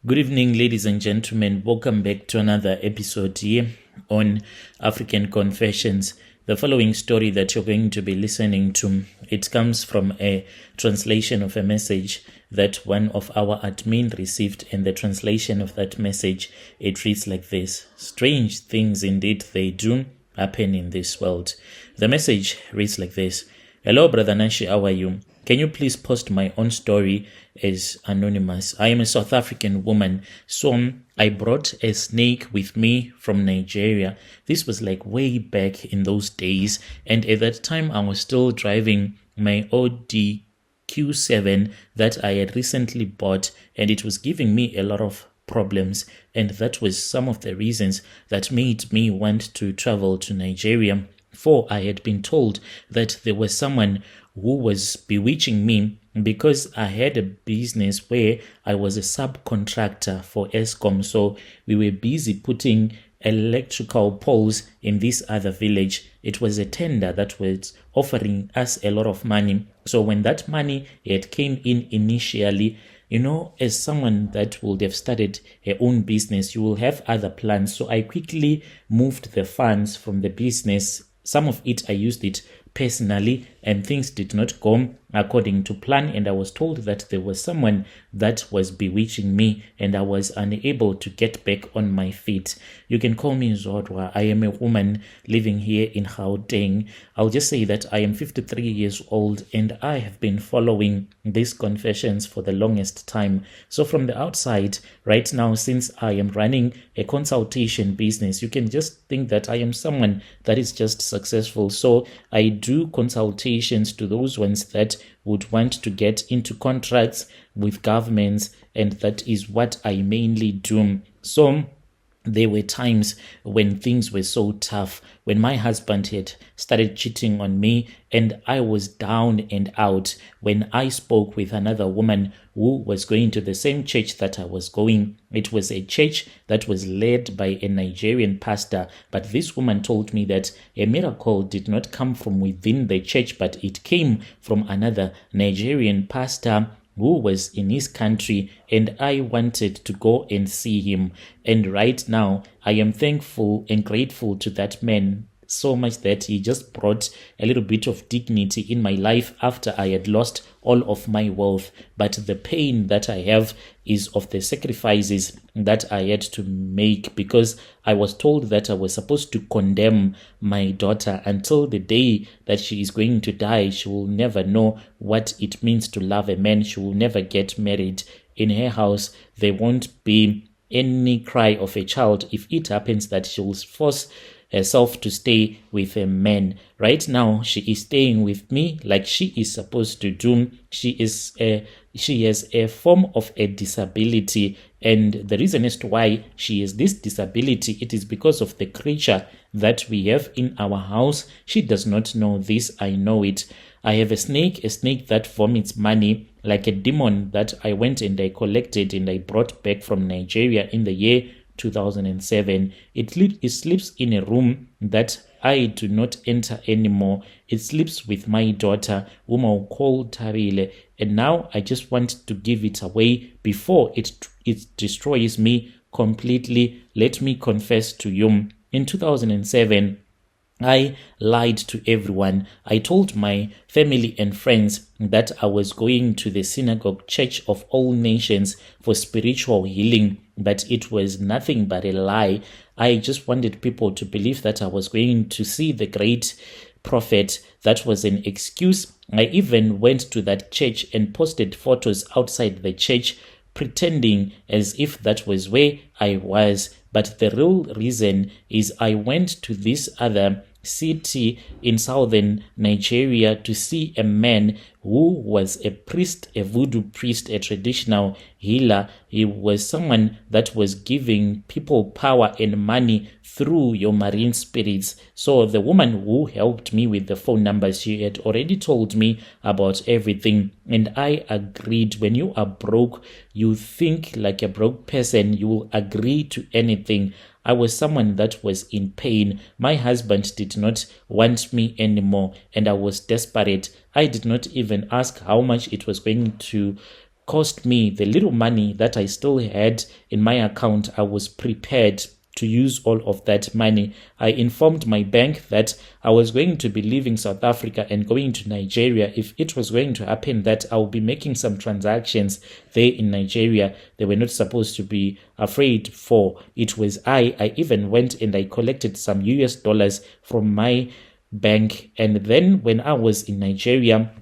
Good evening, ladies and gentlemen. Welcome back to another episode here on African Confessions. The following story that you're going to be listening to, it comes from a translation of a message that one of our admin received, and the translation of that message, it reads like this: Strange things indeed they do happen in this world. The message reads like this: Hello, Brother Nashi, how are you? Can you please post my own story as anonymous? I am a South African woman, so I brought a snake with me from Nigeria. This was like way back in those days, and at that time I was still driving my Audi Q7 that I had recently bought, and it was giving me a lot of problems, and that was some of the reasons that made me want to travel to Nigeria. For I had been told that there was someone who was bewitching me because I had a business where I was a subcontractor for Eskom. So we were busy putting electrical poles in this other village. It was a tender that was offering us a lot of money. So when that money it came in initially, as someone that would have started her own business, you will have other plans. So I quickly moved the funds from the business. Some of it I used it personally, and things did not go according to plan, and I was told that there was someone that was bewitching me, and I was unable to get back on my feet. You can call me Zodwa. I am a woman living here in Gauteng. I'll just say that I am 53 years old, and I have been following these confessions for the longest time. So from the outside, right now, since I am running a consultation business, you can just think that I am someone that is just successful. So I do consultations to those ones that would want to get into contracts with governments, and that is what I mainly do. So there were times when things were so tough, when my husband had started cheating on me and I was down and out, when I spoke with another woman who was going to the same church that I was going. It was a church that was led by a Nigerian pastor, but this woman told me that a miracle did not come from within the church, but it came from another Nigerian pastor who was in his country, and I wanted to go and see him. And right now, I am thankful and grateful to that man so much that he just brought a little bit of dignity in my life after I had lost all of my wealth. But the pain that I have is of the sacrifices that I had to make, because I was told that I was supposed to condemn my daughter until the day that she is going to die. She will never know what it means to love a man. She will never get married. In her house, there won't be any cry of a child if it happens that she will force herself to stay with a man. Right now, she is staying with me like she is supposed to do. She has a form of a disability, and the reason as to why she has this disability, it is because of the creature that we have in our house. She does not know this. I know it. I have a snake that vomits money, like a demon that I went and I collected and I brought back from Nigeria in the year 2007. It sleeps in a room that I do not enter anymore. It sleeps with my daughter, whom I'll call Tarile, and now I just want to give it away before it destroys me completely. Let me confess to you. In 2007, I lied to everyone. I told my family and friends that I was going to the synagogue church of all nations for spiritual healing, but it was nothing but a lie. I just wanted people to believe that I was going to see the great prophet. That was an excuse. I even went to that church and posted photos outside the church, pretending as if that was where I was. But the real reason is I went to this other city in southern Nigeria to see a man who was a priest, a voodoo priest, a traditional healer. He was someone that was giving people power and money through your marine spirits. So the woman who helped me with the phone numbers, she had already told me about everything, and I agreed. When you are broke, you think like a broke person, you will agree to anything. I was someone that was in pain. My husband did not want me anymore, and I was desperate. I did not even ask how much it was going to cost me the little money that I still had in my account. I was prepared to use all of that money. I informed my bank that I was going to be leaving South Africa and going to Nigeria. If it was going to happen that I'll be making some transactions there in Nigeria, they were not supposed to be afraid for. It was I even went and I collected some US dollars from my bank. And then when I was in Nigeria,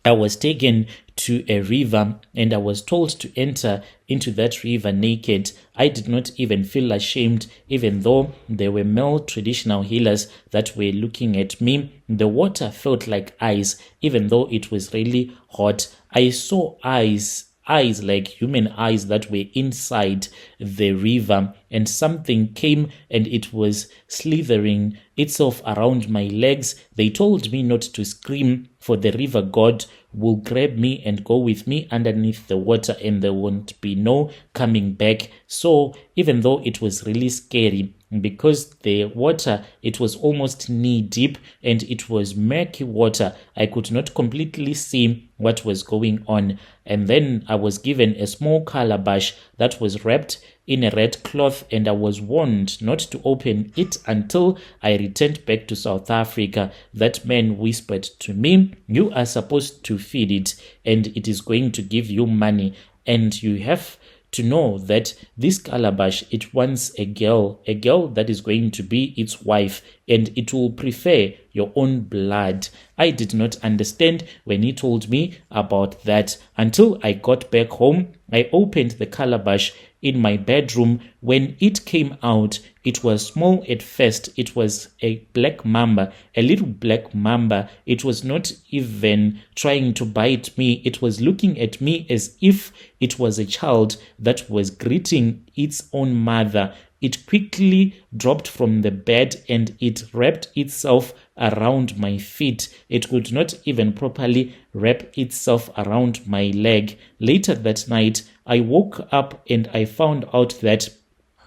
I was taken to a river and I was told to enter into that river naked. I did not even feel ashamed, even though there were male traditional healers that were looking at me. The water felt like ice, even though it was really hot. I saw eyes like human eyes that were inside the river, and something came and it was slithering itself around my legs. They told me not to scream, for the river god will grab me and go with me underneath the water and there won't be no coming back. So even though it was really scary, because the water, it was almost knee deep and it was murky water, I could not completely see what was going on. And then I was given a small calabash that was wrapped in a red cloth, and I was warned not to open it until I returned back to South Africa. That man whispered to me, "You are supposed to feed it and it is going to give you money, and you have to know that this calabash, it wants a girl that is going to be its wife, and it will prefer your own blood." I did not understand when he told me about that until I got back home. I opened the calabash in my bedroom. When it came out, it was small at first. It was a black mamba, a little black mamba. It was not even trying to bite me. It was looking at me as if it was a child that was greeting its own mother. It quickly dropped from the bed and it wrapped itself around my feet. It could not even properly wrap itself around my leg. Later that night, I woke up and I found out that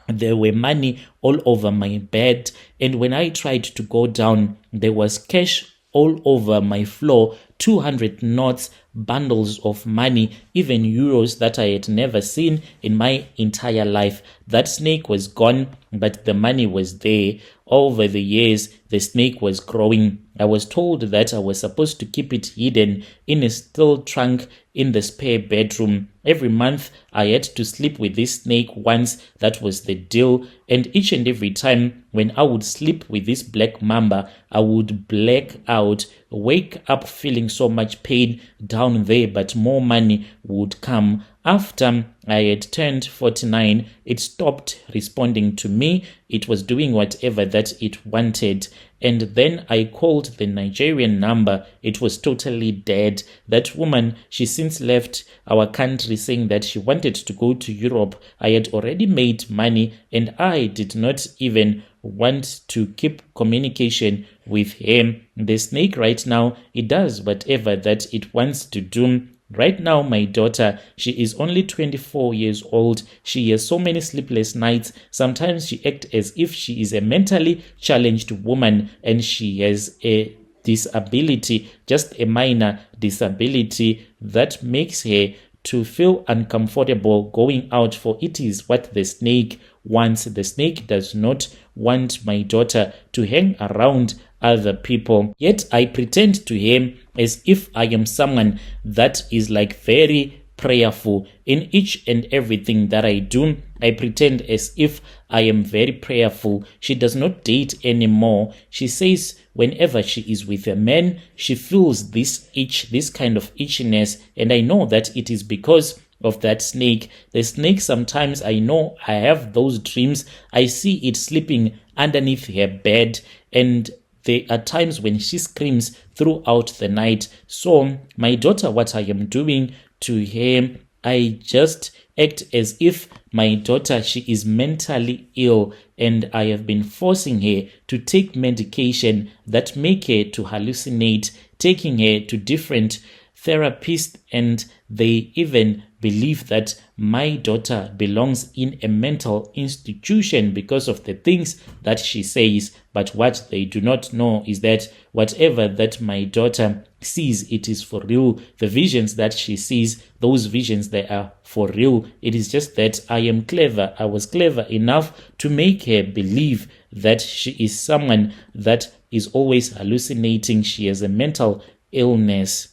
there were money all over my bed. And when I tried to go down, there was cash all over my floor, 200 notes, bundles of money, even euros that I had never seen in my entire life. That snake was gone, but the money was there. Over the years, the snake was growing. I was told that I was supposed to keep it hidden in a steel trunk in the spare bedroom. Every month, I had to sleep with this snake once. That was the deal. And each and every time when I would sleep with this black mamba, I would black out, wake up feeling so much pain down there, but more money would come. After I had turned 49, it stopped responding to me. It was doing whatever that it wanted. And then I called the Nigerian number. It was totally dead. That woman, she since left our country, saying that she wanted to go to Europe. I had already made money and I did not even want to keep communication with him. The snake right now, it does whatever that it wants to do. Right now, my daughter, she is only 24 years old. She has so many sleepless nights. Sometimes she acts as if she is a mentally challenged woman and she has a disability, just a minor disability that makes her to feel uncomfortable going out, for it is what the snake wants. The snake does not want my daughter to hang around other people. Yet I pretend to him as if I am someone that is like very prayerful. In each and everything that I do, I pretend as if I am very prayerful. She does not date anymore. She says whenever she is with a man, she feels this itch, this kind of itchiness, and I know that it is because of that snake. The snake, sometimes I know I have those dreams. I see it sleeping underneath her bed, and there are times when she screams throughout the night. So my daughter, what I am doing to her, I just act as if my daughter, she is mentally ill, and I have been forcing her to take medication that make her to hallucinate, taking her to different therapists, and they even believe that my daughter belongs in a mental institution because of the things that she says. But what they do not know is that whatever that my daughter sees, it is for real. The visions that she sees, those visions, they are for real. It is just that I am clever. I was clever enough to make her believe that she is someone that is always hallucinating. She has a mental illness.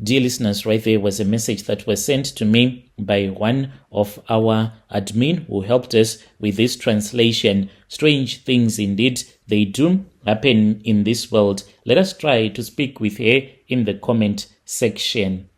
Dear listeners, right there was a message that was sent to me by one of our admin who helped us with this translation. Strange things indeed, they do happen in this world. Let us try to speak with her in the comment section.